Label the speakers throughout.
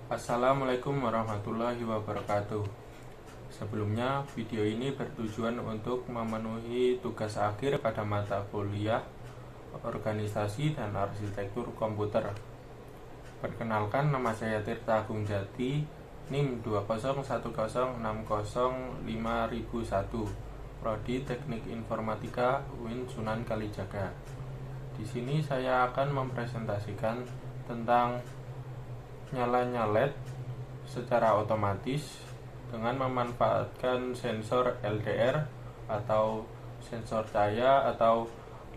Speaker 1: Assalamualaikum warahmatullahi wabarakatuh. Sebelumnya, video ini bertujuan untuk memenuhi tugas akhir pada mata kuliah Organisasi dan Arsitektur Komputer. Perkenalkan, nama saya Tirta Agung Jati, NIM 20106065001, Prodi Teknik Informatika UIN Sunan Kalijaga. Di sini saya akan mempresentasikan tentang nyalanya LED secara otomatis dengan memanfaatkan sensor LDR atau sensor cahaya atau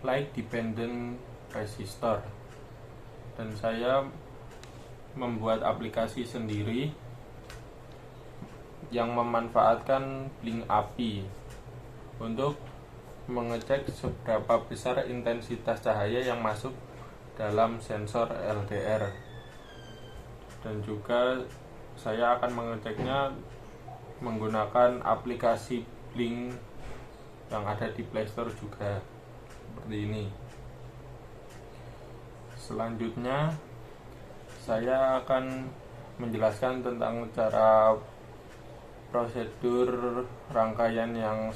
Speaker 1: light dependent resistor. Dan saya membuat aplikasi sendiri yang memanfaatkan blink API untuk mengecek seberapa besar intensitas cahaya yang masuk dalam sensor LDR. Dan juga saya akan mengeceknya menggunakan aplikasi Blink yang ada di Play Store juga, seperti ini. Selanjutnya saya akan menjelaskan tentang cara prosedur rangkaian yang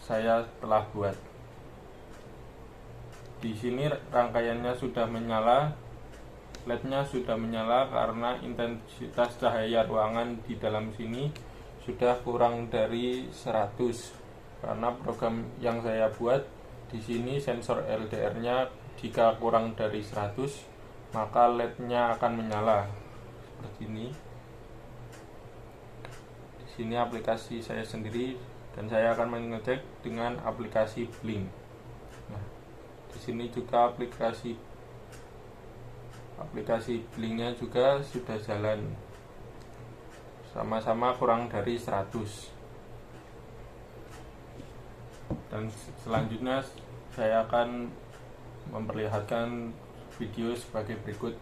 Speaker 1: saya telah buat. Di sini rangkaiannya sudah menyala, LED-nya sudah menyala karena intensitas cahaya ruangan di dalam sini sudah kurang dari 100. Karena program yang saya buat di sini sensor LDR-nya jika kurang dari 100, maka LED-nya akan menyala seperti ini. Di sini aplikasi saya sendiri dan saya akan mengecek dengan aplikasi Blink. Nah, di sini juga aplikasi Blinknya juga sudah jalan, sama-sama kurang dari 100. Dan selanjutnya saya akan memperlihatkan video sebagai berikut.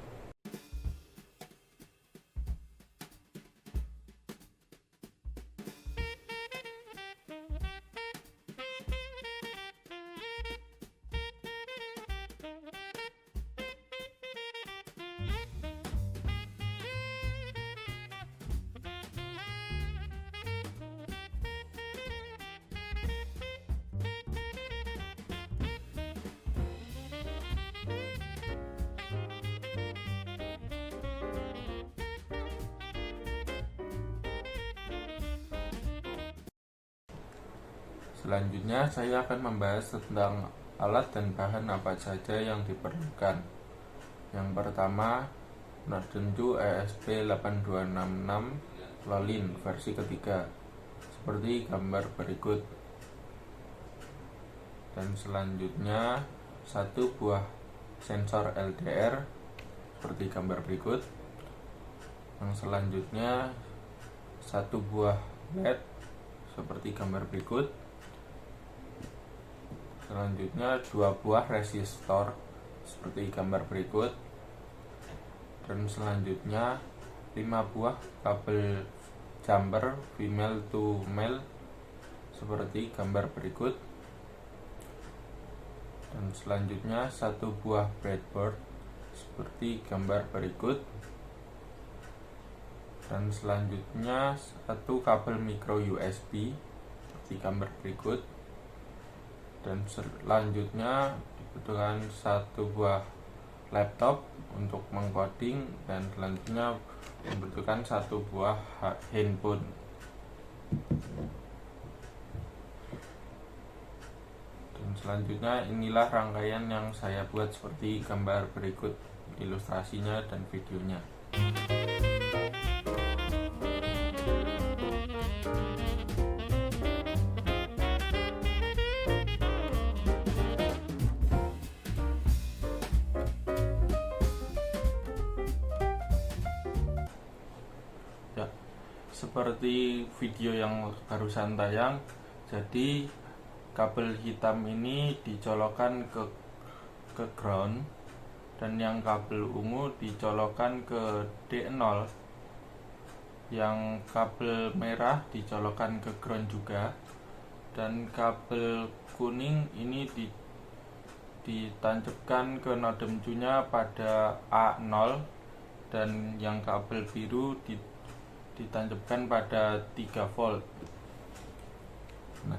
Speaker 1: Selanjutnya saya akan membahas tentang alat dan bahan apa saja yang diperlukan. Yang pertama, Nordenju ESP8266 Lolin versi ketiga, seperti gambar berikut. Dan selanjutnya, satu buah sensor LDR seperti gambar berikut. Yang selanjutnya, satu buah LED seperti gambar berikut. Selanjutnya, dua buah resistor seperti gambar berikut. Dan selanjutnya 5 buah kabel jumper female to male seperti gambar berikut. Dan selanjutnya 1 buah breadboard seperti gambar berikut. Dan selanjutnya 1 kabel micro USB seperti gambar berikut. Dan selanjutnya dibutuhkan 1 buah laptop untuk mengcoding, dan selanjutnya membutuhkan 1 buah handphone. Dan selanjutnya inilah rangkaian yang saya buat seperti gambar berikut, ilustrasinya dan videonya. Seperti video yang barusan tayang, jadi kabel hitam ini dicolokkan ke ground, dan yang kabel ungu dicolokkan ke D0, yang kabel merah dicolokkan ke ground juga, dan kabel kuning ini ditancapkan ke nodem nya pada A0, dan yang kabel biru ditancapkan pada 3 volt. Nah,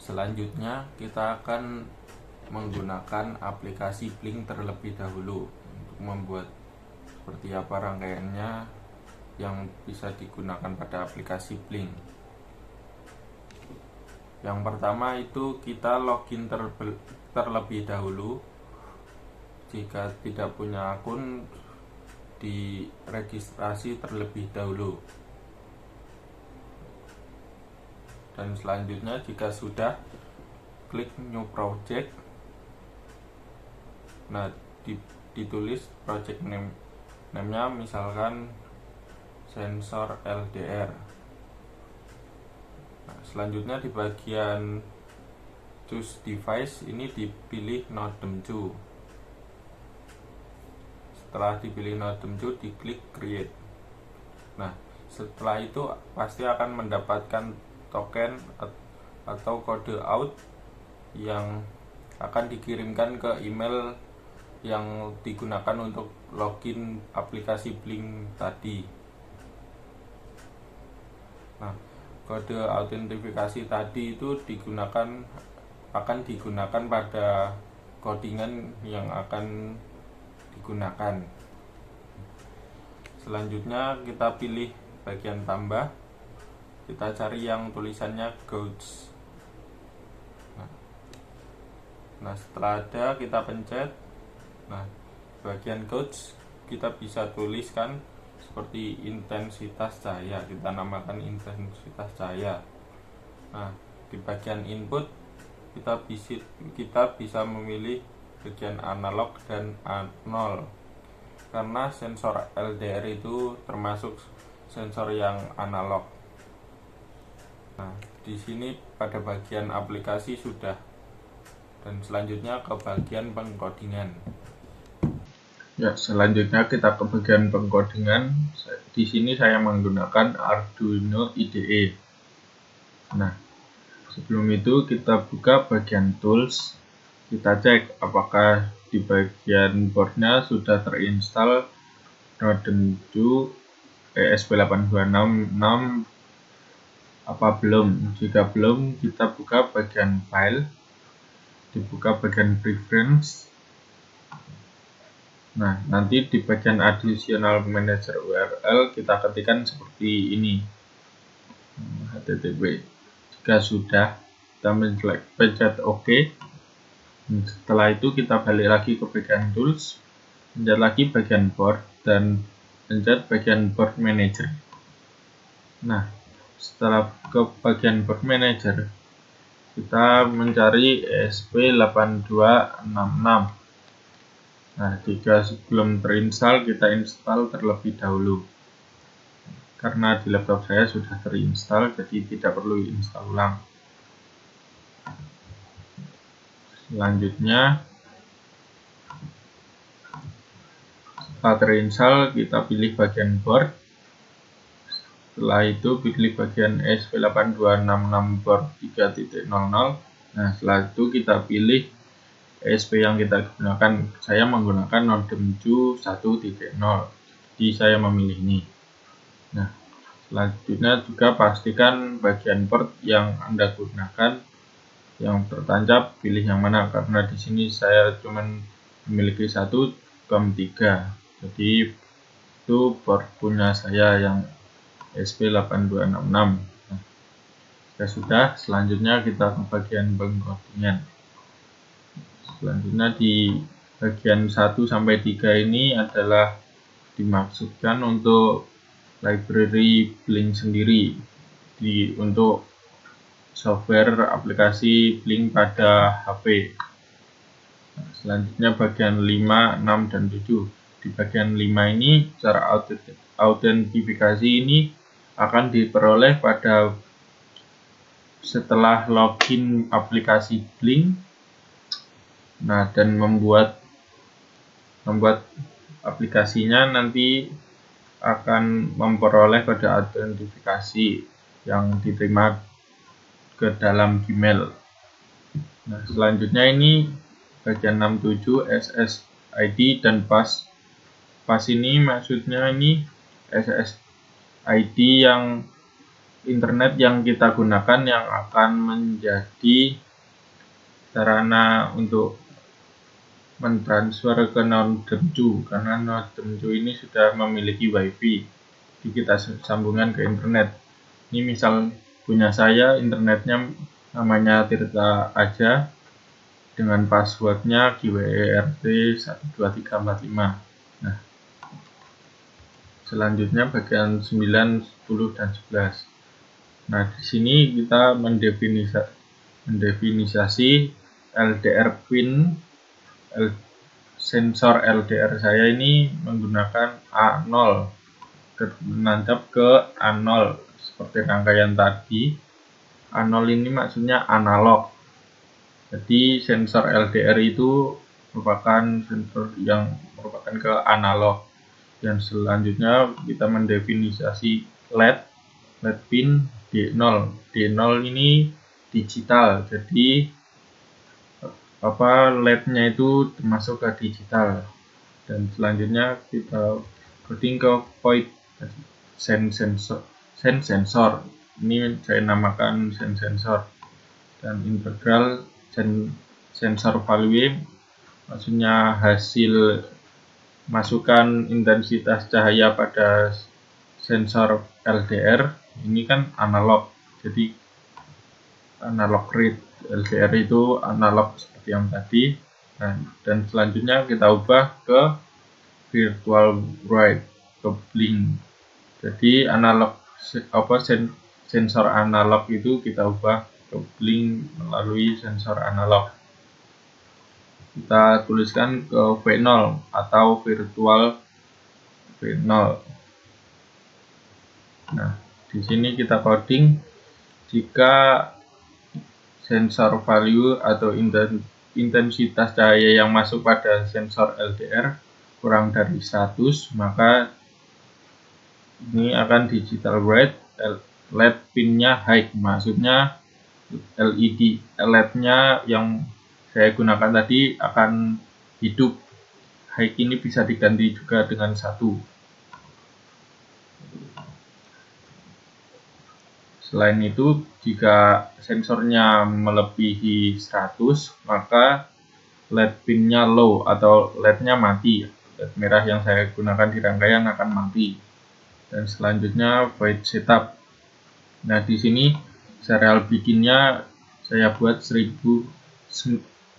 Speaker 1: selanjutnya kita akan menggunakan aplikasi Blink terlebih dahulu untuk membuat seperti apa rangkaiannya yang bisa digunakan pada aplikasi Blink. Yang pertama itu kita login terlebih dahulu. Jika tidak punya akun, diregistrasi terlebih dahulu. Dan selanjutnya jika sudah, klik new project. Nah, ditulis project name-nya misalkan sensor LDR. Nah, selanjutnya di bagian choose device ini dipilih Nodem 2. Setelah dipilih Nodem 2, diklik create. Nah, setelah itu pasti akan mendapatkan token atau kode out yang akan dikirimkan ke email yang digunakan untuk login aplikasi Blink tadi. Nah, kode autentifikasi tadi itu akan digunakan pada codingan yang akan digunakan. Selanjutnya kita pilih bagian tambah, kita cari yang tulisannya Gauge. Nah, setelah ada kita pencet. Nah, bagian Gauge kita bisa tuliskan seperti intensitas cahaya, kita namakan intensitas cahaya. Nah, di bagian input kita bisa memilih bagian analog dan A0 karena sensor LDR itu termasuk sensor yang analog. Nah, di sini pada bagian aplikasi sudah, dan selanjutnya ke bagian pengkodingan. Ya, selanjutnya kita ke bagian pengkodingan. Di sini saya menggunakan Arduino IDE. Nah, sebelum itu kita buka bagian tools. Kita cek apakah di bagian boardnya sudah terinstall Nodem 2 ESP8266 apa belum. Jika belum, kita buka bagian file, dibuka bagian preference. Nah, nanti di bagian additional manager URL kita ketikkan seperti ini, http. Jika sudah, kita pencet OK. Setelah itu kita balik lagi ke bagian tools, pencet lagi bagian board dan pencet bagian board manager. Nah, setelah ke bagian board manager, kita mencari ESP8266. Nah, jika sebelum terinstall, kita install terlebih dahulu. Karena di laptop saya sudah terinstall, jadi tidak perlu install ulang. Selanjutnya, setelah terinstall, kita pilih bagian board. Setelah itu, pilih bagian ESP8266 board 3.00. Nah, setelah itu kita pilih ESP yang kita gunakan. Saya menggunakan Nodem 1.0, jadi saya memilih ini. Nah, selanjutnya juga pastikan bagian port yang Anda gunakan yang tertancap, pilih yang mana, karena di sini saya cuma memiliki 1,3, jadi itu port punya saya yang ESP8266. Nah, sudah, selanjutnya kita ke bagian pengkodingan. Selanjutnya di bagian 1 sampai 3 ini adalah dimaksudkan untuk library Blink sendiri untuk software aplikasi Blink pada HP. Nah, selanjutnya bagian 5, 6, dan 7. Di bagian 5 ini cara autentifikasi ini akan diperoleh pada setelah login aplikasi Blink. Nah, dan membuat aplikasinya nanti akan memperoleh kode autentifikasi yang diterima ke dalam Gmail. Nah, selanjutnya ini bagian 67 SSID dan pass PAS ini maksudnya ini SSID yang internet yang kita gunakan yang akan menjadi sarana untuk mentransfer ke Nodem 2, karena Nodem 2 ini sudah memiliki WiFi, jadi kita sambungan ke internet. Ini misal punya saya internetnya namanya Tirta aja dengan passwordnya gwert12345. Nah, selanjutnya bagian 9, 10, dan 11. Nah, di sini kita mendefinisasi LDR pin. Sensor LDR saya ini menggunakan A0, menancap ke A0 seperti rangkaian tadi. A0 ini maksudnya analog. Jadi sensor LDR itu merupakan sensor yang merupakan ke analog. Dan selanjutnya kita mendefinisasi LED pin D0. D0 ini digital. Jadi LED-nya itu termasuk ke digital. Dan selanjutnya kita coding ke void sensor. Ini saya namakan sensor. Dan integral sensor value maksudnya hasil masukan intensitas cahaya pada sensor LDR. Ini kan analog, jadi analog rate. LDR itu analog seperti yang tadi. Dan selanjutnya kita ubah ke virtual write, ke blink. Jadi analog sensor analog itu kita ubah ke blink melalui sensor analog. Kita tuliskan ke V0 atau virtual V0. Nah, di sini kita coding jika sensor value atau intensitas cahaya yang masuk pada sensor LDR kurang dari 100, maka ini akan digital write. LED pinnya high, maksudnya LED-nya yang saya gunakan tadi akan hidup. High ini bisa diganti juga dengan 1. Selain itu, jika sensornya melebihi 100, maka LED pinnya low atau LED-nya mati. LED merah yang saya gunakan di rangkaian akan mati. Dan selanjutnya void setup. Nah, di sini serial bikinnya saya buat 9600.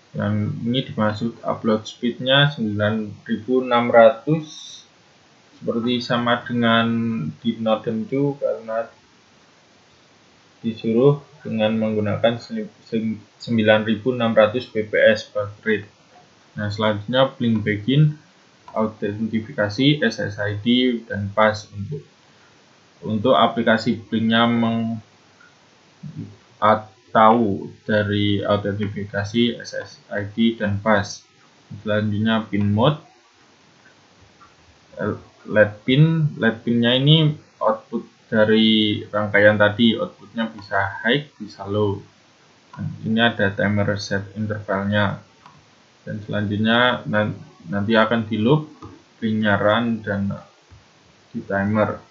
Speaker 1: Dan ini dimaksud upload speednya 9600, seperti sama dengan di Nodem 2 karena disuruh dengan menggunakan 9600 bps per rate. Nah, selanjutnya blink begin, autentifikasi SSID dan PAS. Untuk aplikasi blinknya tahu dari autentifikasi SSID dan PAS. Selanjutnya pin mode, LED pinnya ini output dari rangkaian tadi, outputnya bisa high bisa low. Dan ini ada timer set intervalnya. Dan selanjutnya nanti akan di loop, blinknya run dan di timer.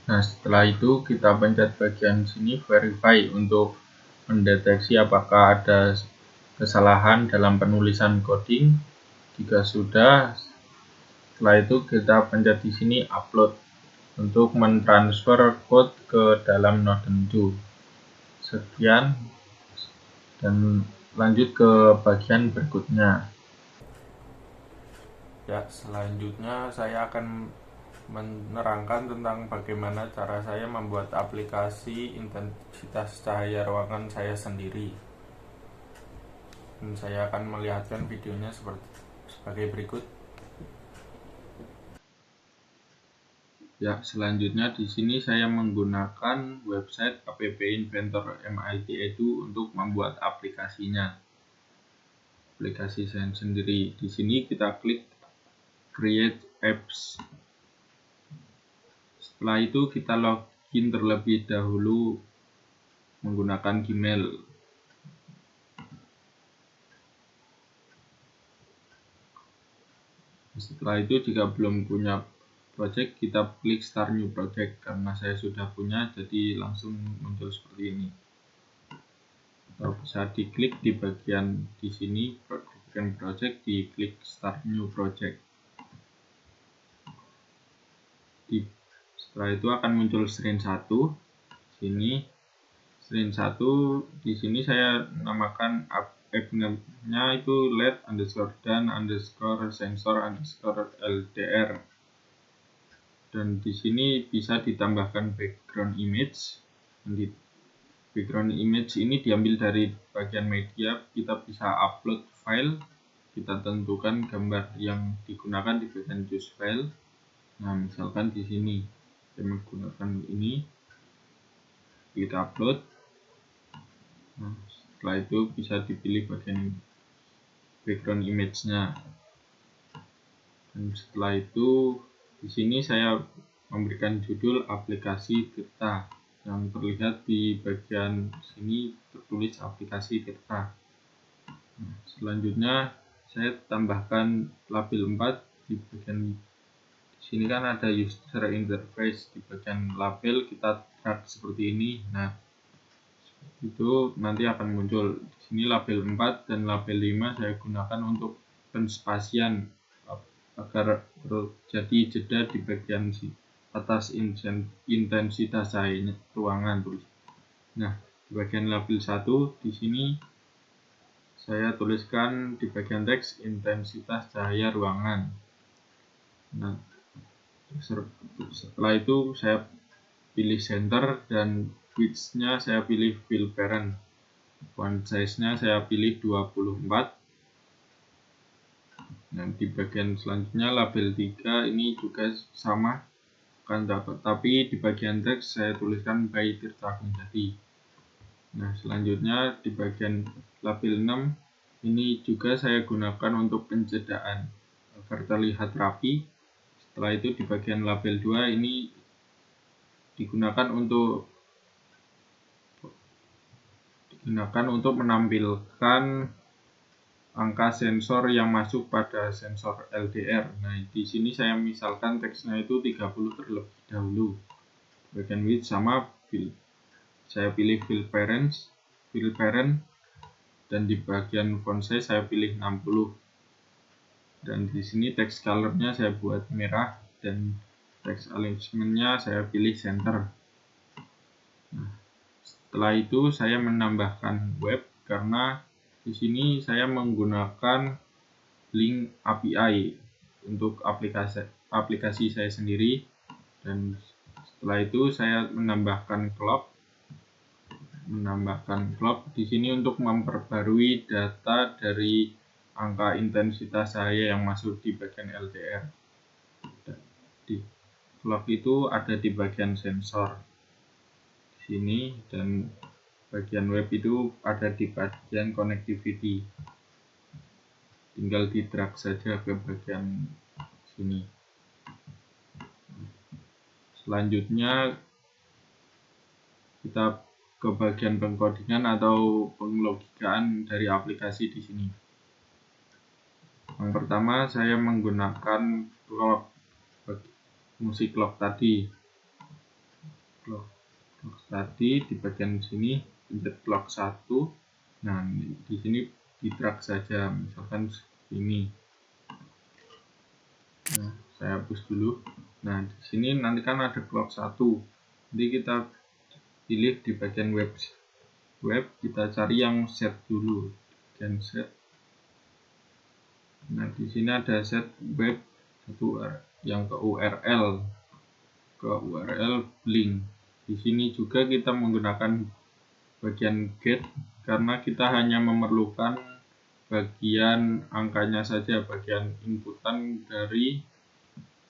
Speaker 1: Nah, setelah itu kita pencet bagian sini verify untuk mendeteksi apakah ada kesalahan dalam penulisan coding. Jika sudah, setelah itu kita pencet di sini upload untuk mentransfer code ke dalam Nodem 2. Sekian, dan lanjut ke bagian berikutnya. Ya, selanjutnya saya akan menerangkan tentang bagaimana cara saya membuat aplikasi intensitas cahaya ruangan saya sendiri. Dan saya akan melihatkan videonya sebagai berikut. Ya, selanjutnya di sini saya menggunakan website App Inventor MIT Edu untuk membuat aplikasinya. Aplikasi saya sendiri. Di sini kita klik Create Apps. Setelah itu kita login terlebih dahulu menggunakan Gmail. Setelah itu jika belum punya project, kita klik start new project. Karena saya sudah punya, jadi langsung muncul seperti ini. Atau bisa diklik di bagian di sini, bagian project, diklik start new project. Setelah itu akan muncul screen 1. Sini screen 1, di sini saya namakan app-nya itu LED_dan_sensor_LDR. Dan di sini bisa ditambahkan background image. Di background image ini diambil dari bagian media, kita bisa upload file, kita tentukan gambar yang digunakan di bagian choose file. Nah, misalkan di sini saya menggunakan ini, kita upload. Nah, setelah itu bisa dipilih bagian background image-nya. Dan setelah itu di sini saya memberikan judul aplikasi Tirta. Yang terlihat di bagian sini tertulis aplikasi Tirta. Nah, selanjutnya saya tambahkan label 4 di bagian sini kan ada user interface. Di bagian label kita drag seperti ini. Nah, itu nanti akan muncul di sini label 4 dan label 5 saya gunakan untuk penspasian agar terjadi jeda di bagian atas intensitas cahaya ruangan. Nah, di bagian label 1 di sini saya tuliskan di bagian teks intensitas cahaya ruangan. Nah, setelah itu saya pilih center dan width-nya saya pilih fill parent. Font size-nya saya pilih 24. Nah, di bagian selanjutnya label 3 ini juga sama kan, tapi di bagian teks saya tuliskan by Tirta Gunjadi. Nah, selanjutnya di bagian label 6 ini juga saya gunakan untuk pencedaan agar terlihat rapi. Setelah itu di bagian label 2 ini digunakan untuk menampilkan angka sensor yang masuk pada sensor LDR. Nah, di sini saya misalkan teksnya itu 30 terlebih dahulu. Bagian width sama saya pilih fill parent, dan di bagian font size saya pilih 60. Dan di sini text color-nya saya buat merah dan text alignment-nya saya pilih center. Nah, setelah itu saya menambahkan web karena di sini saya menggunakan link API untuk aplikasi saya sendiri, dan setelah itu saya menambahkan clock di sini untuk memperbarui data dari angka intensitas cahaya yang masuk di bagian LDR. Di clock itu ada di bagian sensor di sini, dan bagian web itu ada di bagian connectivity. Tinggal di drag saja ke bagian sini. Selanjutnya kita ke bagian pengkodingan atau pengelogikaan dari aplikasi di sini. Yang pertama saya menggunakan clock, musik clock tadi. Clock tadi di bagian sini pencet clock 1. Nah, di sini di drag saja, misalkan ini. Nah, saya hapus dulu. Nah, di sini nanti kan ada clock 1. Jadi kita pilih di bagian web, kita cari yang set dulu, dan set. Nah, di sini ada set web yang ke URL link. Di sini juga kita menggunakan bagian get karena kita hanya memerlukan bagian angkanya saja, bagian inputan dari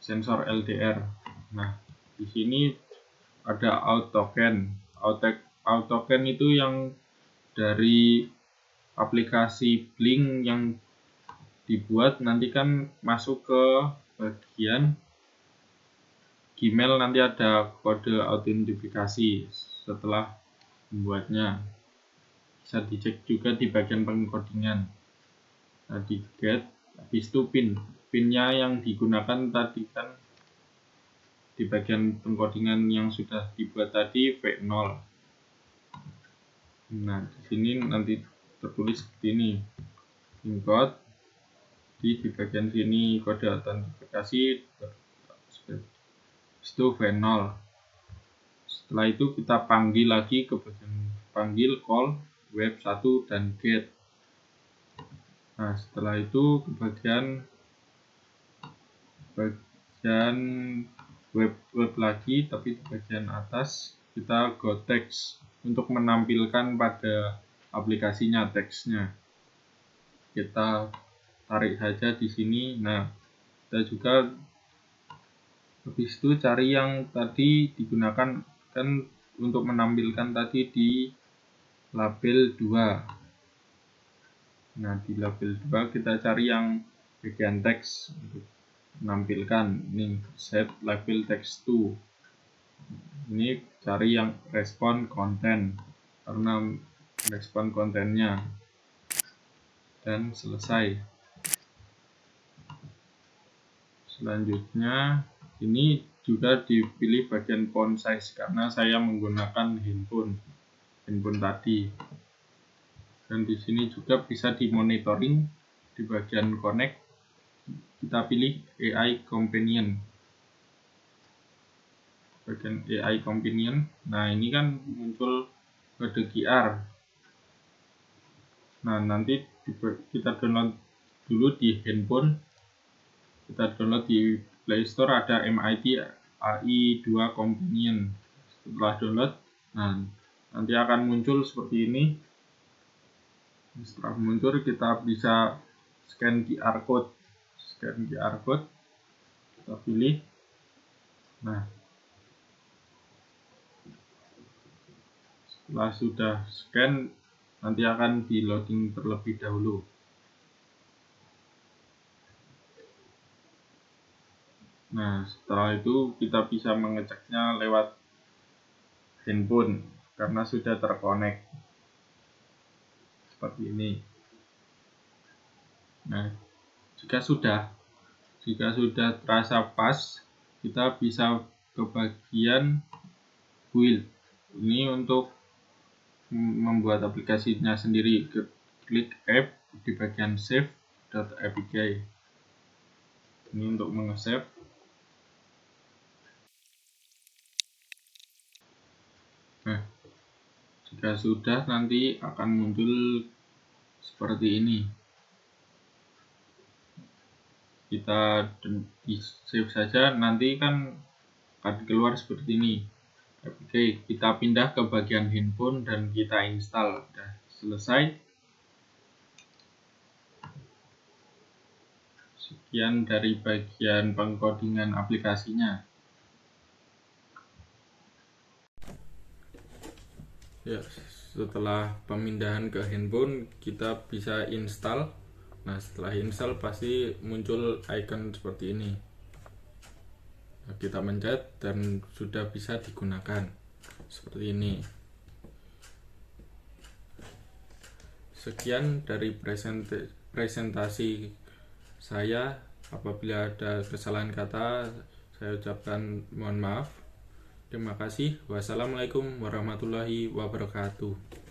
Speaker 1: sensor LDR. Nah, di sini ada autoken. Autoken itu yang dari aplikasi Blink yang dibuat, nanti kan masuk ke bagian Gmail, nanti ada kode autentifikasi setelah membuatnya. Bisa dicek juga di bagian pengkodingan. Nah, di get Habis itu pinnya yang digunakan tadi kan di bagian pengkodingan yang sudah dibuat tadi V0. Nah, di sini nanti tertulis seperti ini. Pin code di bagian sini kode autentifikasi itu V0. Setelah itu kita panggil lagi ke bagian panggil call web 1 dan get. Nah, setelah itu ke bagian web lagi, tapi di bagian atas kita go text untuk menampilkan pada aplikasinya teksnya. Kita tarik saja di sini. Nah, kita juga habis itu cari yang tadi digunakan kan untuk menampilkan tadi di label 2. Nah, di label 2 kita cari yang bagian teks untuk menampilkan. Ini set label text to. Ini cari yang respon konten karena respon kontennya, dan selesai. Selanjutnya ini juga dipilih bagian font size karena saya menggunakan handphone tadi. Dan di sini juga bisa dimonitoring di bagian connect. Kita pilih AI Companion. Bagian AI Companion. Nah, ini kan muncul kode QR. Nah, nanti kita download dulu di handphone. Kita download di Play Store, ada MIT AI2 Companion. Setelah download, nah nanti akan muncul seperti ini. Setelah muncul, kita bisa scan QR code. Kita pilih. Nah, setelah sudah scan, nanti akan di loading terlebih dahulu. Nah, setelah itu kita bisa mengeceknya lewat handphone karena sudah terkonek seperti ini. Nah, jika sudah terasa pas, kita bisa ke bagian build. Ini untuk membuat aplikasinya sendiri. Klik app di bagian save.apk. Ini untuk mengesave. Nah, jika sudah, nanti akan muncul seperti ini. Kita di save saja, nanti kan akan keluar seperti ini. Oke, kita pindah ke bagian handphone dan kita install. Sudah selesai. Sekian dari bagian pengkodingan aplikasinya. Ya, setelah pemindahan ke handphone, kita bisa install. Nah, setelah install pasti muncul icon seperti ini. Nah, kita mencet dan sudah bisa digunakan seperti ini. Sekian dari presentasi saya. Apabila ada kesalahan kata, saya ucapkan mohon maaf. Terima kasih. Wassalamualaikum warahmatullahi wabarakatuh.